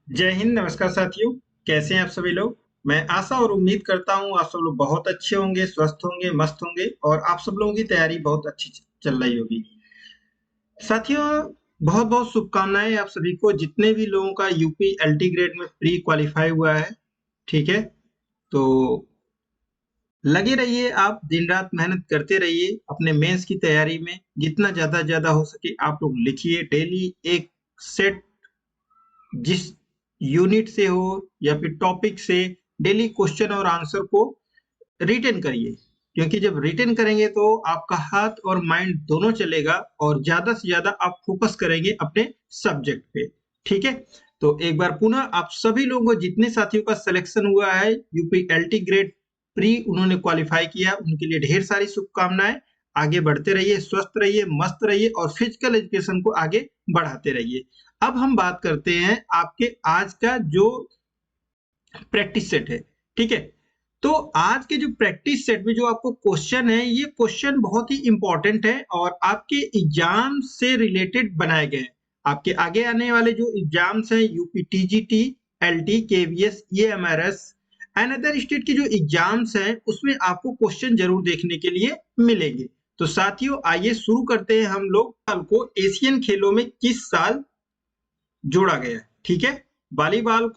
जय हिंद, नमस्कार साथियों। कैसे हैं आप सभी लोग? मैं आशा और उम्मीद करता हूँ आप सब लोग बहुत अच्छे होंगे, स्वस्थ होंगे, मस्त होंगे और आप सब लोगों की तैयारी बहुत अच्छी चल रही होगी। साथियों, बहुत-बहुत शुभकामनाएँ आप सभी को, जितने भी लोगों का यूपी एलटी ग्रेड में प्री क्वालीफाई हुआ है, ठीक है? तो लगे रहिए, आप दिन-रात मेहनत करते रहिए अपने मेंस की तैयारी में। जितना ज़्यादा हो सके आप लोग लिखिए, डेली एक सेट जिस यूनिट से हो या फिर टॉपिक से डेली क्वेश्चन और आंसर को रिटेन करिए, क्योंकि जब रिटेन करेंगे तो आपका हाथ और माइंड दोनों चलेगा और ज्यादा से ज्यादा आप फोकस करेंगे अपने सब्जेक्ट पे। ठीक है, तो एक बार पुनः आप सभी लोगों को, जितने साथियों का सिलेक्शन हुआ है यूपी एलटी ग्रेड प्री, उन्होंने क्वालिफाई किया, उनके लिए ढेर सारी शुभकामनाएं। आगे बढ़ते रहिए, स्वस्थ रहिए, मस्त रहिए और फिजिकल एजुकेशन को आगे बढ़ाते रहिए। अब हम बात करते हैं आपके आज का जो प्रैक्टिस सेट है। ठीक है, तो आज के जो प्रैक्टिस सेट में जो आपको क्वेश्चन है, ये क्वेश्चन बहुत ही इंपॉर्टेंट है और आपके एग्जाम से रिलेटेड बनाए गए हैं। आपके आगे आने वाले जो एग्जाम्स हैं, UP TGT, LT, KVS, EMRS and other state के जो एग्जाम्स हैं, उसमें आपको क्वेश्चन जरूर देखने के लिए मिलेंगे। तो साथियों, आइए शुरू करते हैं। हम लोग साल को एशियन खेलों में किस साल जोड़ा गया है? ठीक है, वॉलीबॉल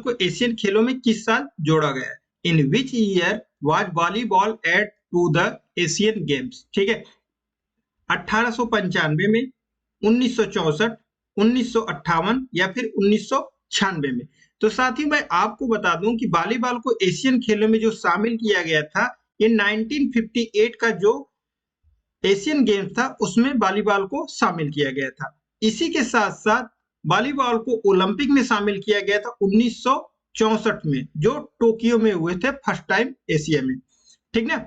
को एशियन खेलों में किस साल जोड़ा गया है? In which year was volleyball add to the Asian games? ठीक है, 1895 में, 1964, 1958 या फिर 1996 में। तो साथ ही मैं आपको बता दूं कि वॉलीबॉल को एशियन खेलों में जो शामिल किया गया था, ये 1958 का जो एशियन गेम्स था उसमें वॉलीबॉल को शामिल किया गया था। इसी के साथ साथ वॉलीबॉल को ओलंपिक में शामिल किया गया था 1964 में, जो टोक्यो में हुए थे फर्स्ट टाइम एशिया में। ठीक ना,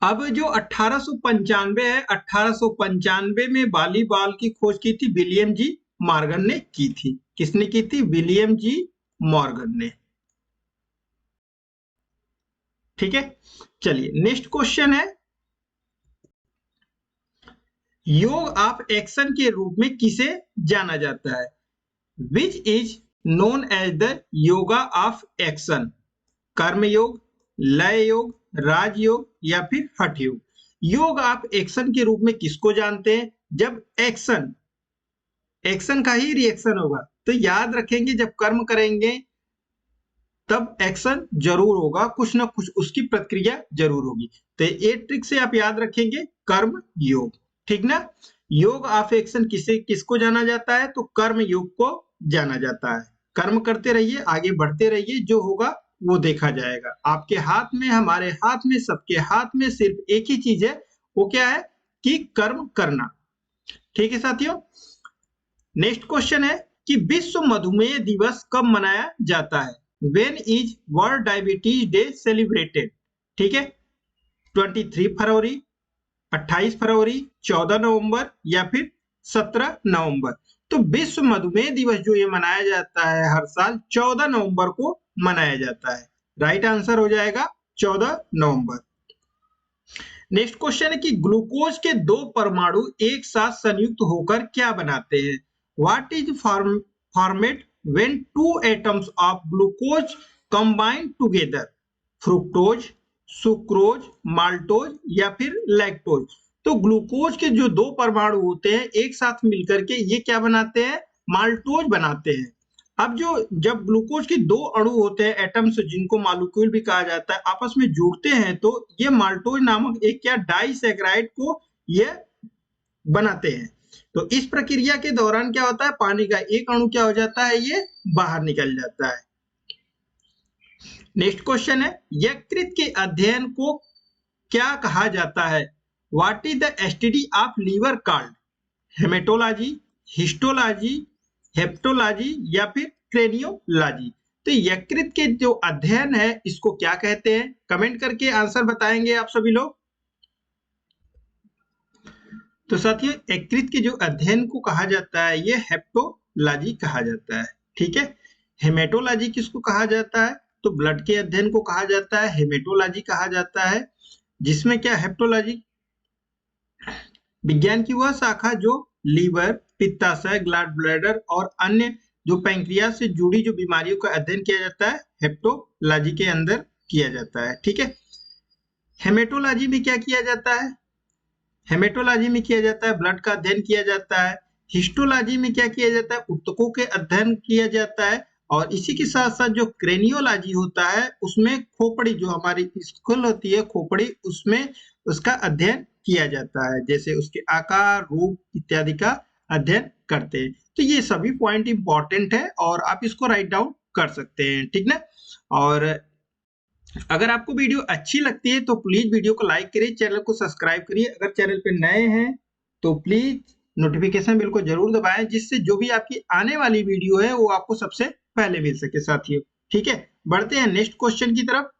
अब जो 1895 है, 1895 में वॉलीबॉल की खोज की थी विलियम जी मॉर्गन ने की थी। किसने की थी? विलियम जी मॉर्गन ने। ठीक है, चलिए नेक्स्ट क्वेश्चन है, योग ऑफ एक्शन के रूप में किसे जाना जाता है? Which is known as the yoga of action? Karma yoga, लय योग, राजयोग या फिर हठ योग? योग ऑफ एक्शन के रूप में किसको जानते हैं? जब एक्शन एक्शन का ही रिएक्शन होगा, तो याद रखेंगे जब कर्म करेंगे तब एक्शन जरूर होगा, कुछ ना कुछ उसकी प्रक्रिया जरूर होगी। तो ये ट्रिक से आप याद रखेंगे, कर्म योग। ठीक ना, योग ऑफ एक्शन किसको जाना जाता है? तो कर्म योग को जाना जाता है। कर्म करते रहिए, आगे बढ़ते रहिए, जो होगा वो देखा जाएगा। आपके हाथ में, हमारे हाथ में, सबके हाथ में सिर्फ एक ही चीज है, वो क्या है? कि कर्म करना। ठीक है साथियों, नेक्स्ट क्वेश्चन है कि विश्व मधुमेह दिवस कब मनाया जाता है? When is world diabetes day celebrated? ठीक है, 23 फरवरी, 28 फरवरी, 14 नवंबर या फिर 17 नवंबर? तो विश्व मधुमेह दिवस जो ये मनाया जाता है हर साल 14 नवंबर को मनाया जाता है। राइट आंसर हो जाएगा 14 नवंबर। नेक्स्ट क्वेश्चन है कि ग्लूकोज के दो परमाणु एक साथ संयुक्त होकर क्या बनाते हैं? What is format when two atoms of glucose combine together? Fructose, sucrose, maltose या फिर लैक्टोज? तो ग्लूकोज के जो दो परमाणु होते हैं एक साथ मिलकर के ये क्या बनाते हैं? माल्टोज बनाते हैं। अब जब ग्लूकोज के दो अणु होते हैं, एटम्स, जिनको मॉलिक्यूल भी कहा जाता है, आपस में जुड़ते हैं तो ये माल्टोज नामक एक क्या डाइसैकेराइड को ये बनाते हैं। तो इस प्रक्रिया के दौरान क्या होता है? पानी का एक अणु क्या हो जाता है? ये बाहर निकल जाता है। नेक्स्ट क्वेश्चन है, यकृत के अध्ययन को क्या कहा जाता है? What is the STD of liver called? Haematology, histology, heptology या फिर क्रेनियोलॉजी? तो यकृत के जो अध्ययन है इसको क्या कहते हैं? कमेंट करके आंसर बताएंगे आप सभी लोग। तो साथियों, यकृत के जो अध्ययन को कहा जाता है ये हेप्टोलॉजी कहा जाता है। ठीक है, हेमेटोलॉजी किसको कहा जाता है? तो ब्लड के अध्ययन को कहा जाता है हेमेटोलॉजी कहा जाता है, जिसमें क्या हेप्टोलॉजी विज्ञान की वह शाखा जो लीवर, पित्ताशय, गॉल ब्लैडर और अन्य जो पैंक्रियास से जुड़ी जो बीमारियों का अध्ययन किया जाता है हेप्टोलॉजी के अंदर किया जाता है। ठीक है। हेमेटोलॉजी में क्या किया जाता है? हेमेटोलॉजी में किया जाता है ब्लड का अध्ययन किया जाता है। हिस्टोलॉजी में क्या किया जाता है? ऊतकों के अध्ययन किया जाता है। और इसी के साथ साथ जो क्रेनियोलॉजी होता है उसमें खोपड़ी, जो हमारी स्कुल होती है खोपड़ी, उसमें उसका अध्ययन किया जाता है, जैसे उसके आकार, रूप इत्यादि का अध्ययन करते हैं। तो ये सभी पॉइंट इंपॉर्टेंट है और आप इसको राइट डाउन कर सकते हैं। ठीक ना। और अगर आपको वीडियो अच्छी लगती है तो प्लीज वीडियो को लाइक करिए, चैनल को सब्सक्राइब करिए। अगर चैनल पे नए हैं तो प्लीज नोटिफिकेशन बेल को जरूर दबाएं, जिससे जो भी आपकी आने वाली वीडियो है वो आपको सबसे पहले मिल सके साथियों। ठीक है। बढ़ते हैं नेक्स्ट क्वेश्चन की तरफ।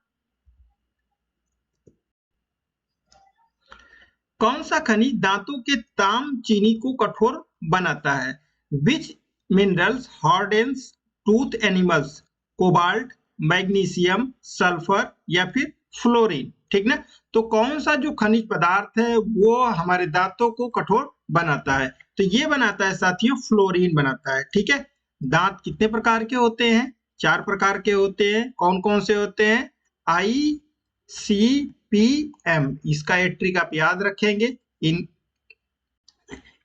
कौन सा खनिज दांतों के ताम चीनी को कठोर बनाता है? Which minerals hardens tooth animals? Cobalt, magnesium, sulphur या फिर फ्लोरीन? ठीक ना। तो कौन सा जो खनिज पदार्थ है वो हमारे दांतों को कठोर बनाता है? तो ये बनाता है साथियों फ्लोरीन बनाता है। ठीक है। दांत कितने प्रकार के होते हैं? 4 प्रकार के होते हैं। कौन कौन से होते हैं? ICPM, इसका एक ट्रिक आप याद रखेंगे।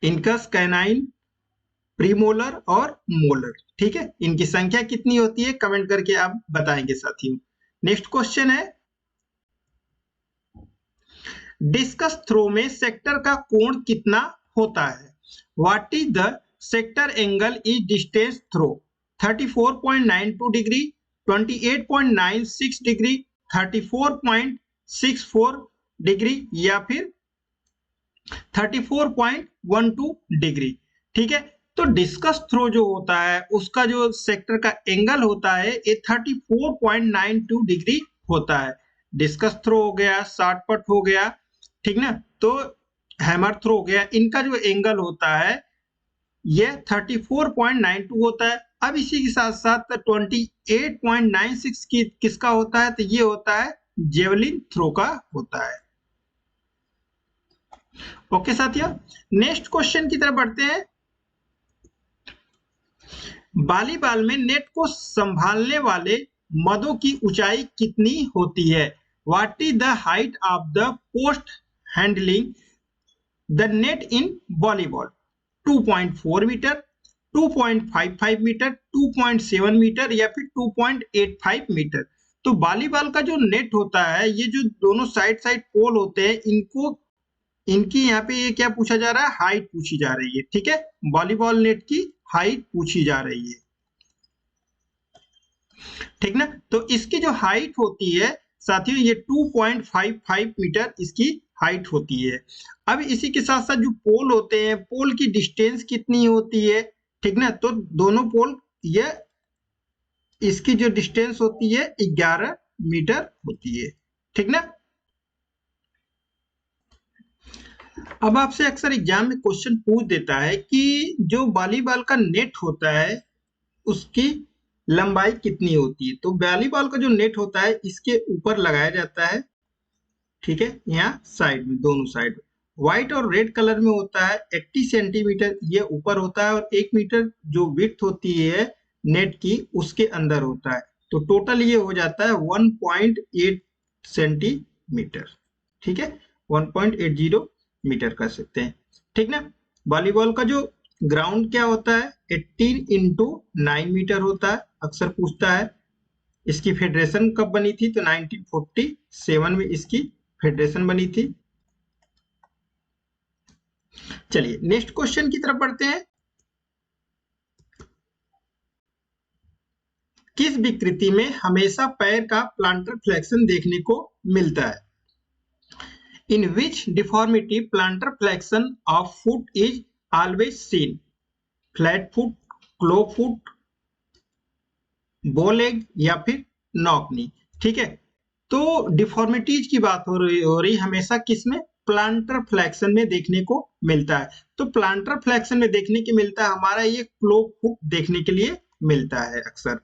इनकस, कैनाइन, प्रीमोलर और मोलर। ठीक है। इनकी संख्या कितनी होती है कमेंट करके आप बताएंगे साथियों। नेक्स्ट क्वेश्चन है, डिस्कस थ्रो में सेक्टर का कोण कितना होता है? What is the sector angle is distance throw? 34.92 degree, 28.96 degree, 34.64 degree या फिर 34.12 डिग्री? ठीक है। तो डिस्कस थ्रो जो होता है उसका जो सेक्टर का एंगल होता है ये 34.92 डिग्री होता है। डिस्कस थ्रो हो गया, शॉट पुट हो गया, ठीक ना, तो हैमर थ्रो हो गया, इनका जो एंगल होता है ये 34.92 होता है। अब इसी के साथ साथ 28.96 की किसका होता है? तो ये होता है जेवलिन थ्रो का होता है। ओके साथियों, नेक्स्ट क्वेश्चन की तरफ बढ़ते हैं। वॉलीबॉल में नेट को संभालने वाले मदों की ऊंचाई कितनी होती है? What is the height of the post handling the net in volleyball? 2.4 metre, 2.55 metre, 2.7 metre या फिर 2.85 मीटर? तो वॉलीबॉल का जो नेट होता है, ये जो दोनों साइड साइड पोल होते हैं, इनकी यहाँ पे ये क्या पूछा जा रहा है? हाइट पूछी जा रही है। ठीक है। वॉलीबॉल नेट की हाइट पूछी जा रही है। ठीक ना। तो इसकी जो हाइट होती है साथियों ये 2.55 मीटर इसकी हाइट होती है। अब इसी के साथ साथ जो पोल होते हैं, पोल की डिस्टेंस कितनी होती है? ठीक ना। तो दोनों पोल, ये इसकी जो डिस्टेंस होती है 11 मीटर होती है। ठीक ना। अब आपसे अक्सर एग्जाम में क्वेश्चन पूछ देता है कि जो वॉलीबॉल का नेट होता है उसकी लंबाई कितनी होती है? तो वॉलीबॉल का जो नेट होता है इसके ऊपर लगाया जाता है। ठीक है। यहाँ साइड में, दोनों साइड में व्हाइट और रेड कलर में होता है। 80 सेंटीमीटर ये ऊपर होता है और 1 मीटर जो विड्थ होती है नेट की उसके अंदर होता है। तो टोटल ये हो जाता है 1.8 सेंटीमीटर। ठीक है। 1.80 मीटर कर सकते हैं। ठीक ना। वॉलीबॉल का जो ग्राउंड क्या होता है? 18 इंटू 9 मीटर होता है। अक्सर पूछता है। इसकी फेडरेशन कब बनी थी? तो 1947 में इसकी फेडरेशन बनी थी। चलिए नेक्स्ट क्वेश्चन की तरफ बढ़ते हैं। किस विकृति में हमेशा पैर का प्लांटर फ्लेक्शन देखने को मिलता है? In which deformity plantar flexion of foot is always seen? Flat foot, claw foot, bow leg या फिर नॉक नी? ठीक है। तो डिफॉर्मिटीज की बात हो रही हमेशा किसमें? प्लांटर फ्लेक्शन में देखने को मिलता है। तो प्लांटर फ्लेक्शन में देखने के मिलता है हमारा ये क्लो फुट देखने के लिए मिलता है अक्सर।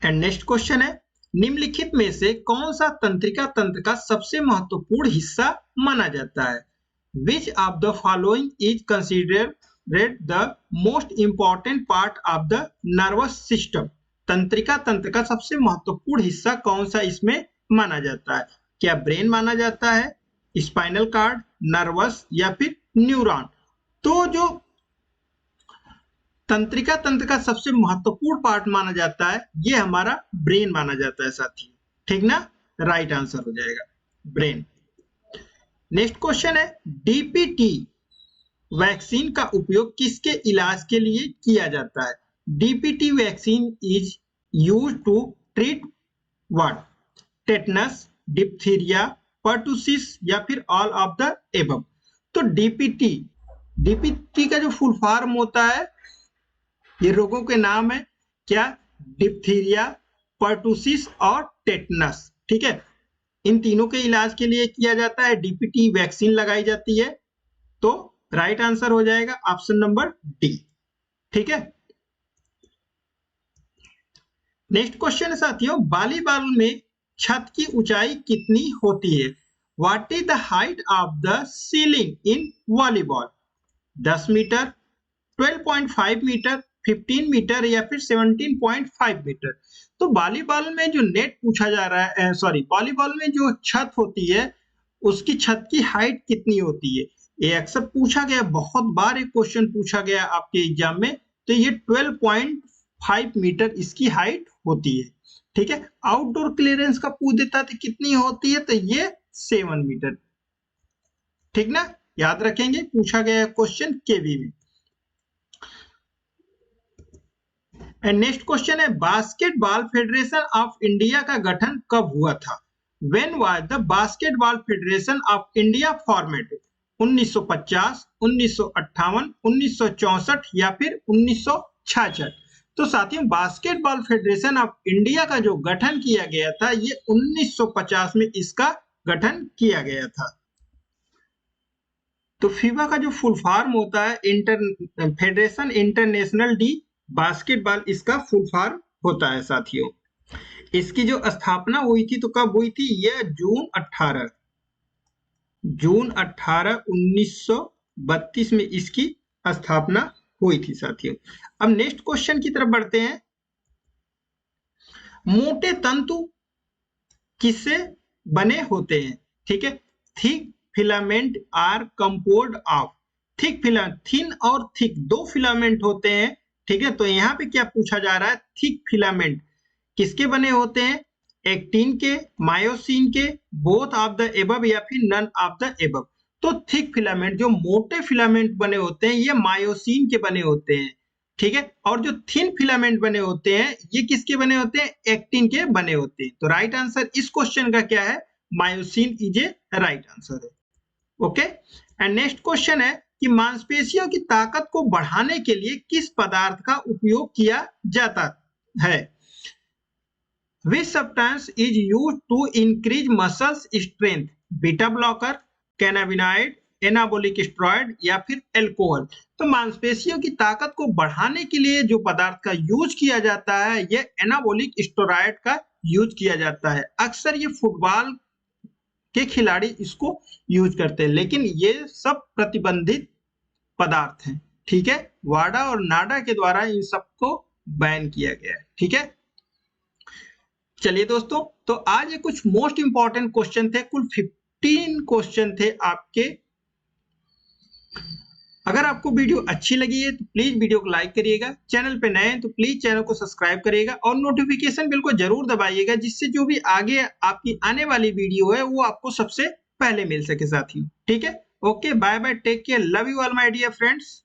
एंड नेक्स्ट क्वेश्चन है, निम्नलिखित में से कौन सा तंत्रिका तंत्र का सबसे महत्वपूर्ण हिस्सा माना जाता है? Which of the following is considered the most important part of the nervous system? तंत्रिका तंत्र का सबसे महत्वपूर्ण हिस्सा कौन सा इसमें माना जाता है? क्या ब्रेन माना जाता है, स्पाइनल कार्ड, नर्वस या फिर न्यूरॉन? तो जो तंत्रिका तंत्र का सबसे महत्वपूर्ण पार्ट माना जाता है ये हमारा ब्रेन माना जाता है साथियों, ठीक ना? राइट आंसर हो जाएगा ब्रेन। नेक्स्ट क्वेश्चन है, डीपीटी वैक्सीन का उपयोग किसके इलाज के लिए किया जाता है? DPT vaccine is used to treat what? Tetanus, diphtheria, pertussis या फिर ऑल ऑफ द एबव? तो डीपीटी का जो फुल फॉर्म होता है, ये रोगों के नाम है क्या? डिप्थीरिया, पर्टुसिस और टेटनस, ठीक है? इन तीनों के इलाज के लिए किया जाता है, डीपीटी वैक्सीन लगाई जाती है। तो राइट आंसर हो जाएगा ऑप्शन नंबर डी, ठीक है? नेक्स्ट क्वेश्चन है साथियों, वॉलीबॉल में छत की ऊंचाई कितनी होती है? What is the height of the ceiling in volleyball? 10 metre, 12.5 metre, 15 metre या फिर 17.5 मीटर? तो वॉलीबॉल में जो नेट पूछा जा रहा है, सॉरी, वॉलीबॉल में जो छत होती है उसकी छत की हाइट कितनी होती है? ये अक्सर पूछा गया, बहुत बार एक क्वेश्चन पूछा गया आपके एग्जाम में। तो ये 12.5 मीटर इसकी हाइट होती है, ठीक है? आउटडोर क्लियरेंस का पूछ देता तो कितनी होती है? तो ये 7 मीटर, ठीक ना? याद रखेंगे, पूछा गया क्वेश्चन केवी में। एंड नेक्स्ट क्वेश्चन है, बास्केटबॉल फेडरेशन ऑफ इंडिया का गठन कब हुआ था? When was the basketball federation of India formatted? 1950, 1958, 1964 या फिर 1966? तो साथियों, बास्केटबॉल फेडरेशन ऑफ इंडिया का जो गठन किया गया था ये 1950 में इसका गठन किया गया था। तो फीफा का जो फुल फॉर्म होता है फेडरेशन इंटरनेशनल डी बास्केटबॉल, इसका फुल फॉर्म होता है साथियों। इसकी जो स्थापना हुई थी तो कब हुई थी? यह जून 18 1932 में इसकी स्थापना हुई थी साथियों। अब नेक्स्ट क्वेश्चन की तरफ बढ़ते हैं। मोटे तंतु किससे बने होते हैं? ठीक है, thick filament are composed of. Thick filament, thin और थिक दो फिलामेंट होते हैं, ठीक है? तो यहाँ पे क्या पूछा जा रहा है? थिक फिलामेंट किसके बने होते हैं? एक्टिन के, मायोसिन के, बोथ ऑफ द एबव या फिर नन ऑफ द एबव? तो थिक फिलामेंट, जो मोटे फिलामेंट बने होते हैं ये मायोसिन के बने होते हैं, ठीक है? और जो थिन फिलामेंट बने होते हैं ये किसके बने होते हैं? एक्टिन के बने होते हैं। तो राइट आंसर इस क्वेश्चन का क्या है? Myosin is a right answer है। ओके, एंड नेक्स्ट क्वेश्चन है कि मांसपेशियों की ताकत को बढ़ाने के लिए किस पदार्थ का उपयोग किया जाता है? Which substance is used to increase muscles strength? Beta blocker, cannabinoid, anabolic steroid या फिर अल्कोहल? तो मांसपेशियों की ताकत को बढ़ाने के लिए जो पदार्थ का यूज किया जाता है ये एनाबोलिक स्टेरॉइड का यूज किया जाता है। अक्सर ये फुटबॉल के खिलाड़ी इसको यूज करते हैं, लेकिन ये सब प्रतिबंधित पदार्थ हैं, ठीक है? वाडा और नाडा के द्वारा इन सबको बैन किया गया है, ठीक है? चलिए दोस्तों, तो आज ये कुछ मोस्ट इंपॉर्टेंट क्वेश्चन थे, कुल 15 क्वेश्चन थे आपके। अगर आपको वीडियो अच्छी लगी है तो प्लीज वीडियो को लाइक करिएगा, चैनल पे नए हैं तो प्लीज चैनल को सब्सक्राइब करिएगा और नोटिफिकेशन बिल को जरूर दबाइएगा, जिससे जो भी आगे आपकी आने वाली वीडियो है वो आपको सबसे पहले मिल सके साथियों, ठीक है? Okay, bye bye, take care, love you all my dear friends.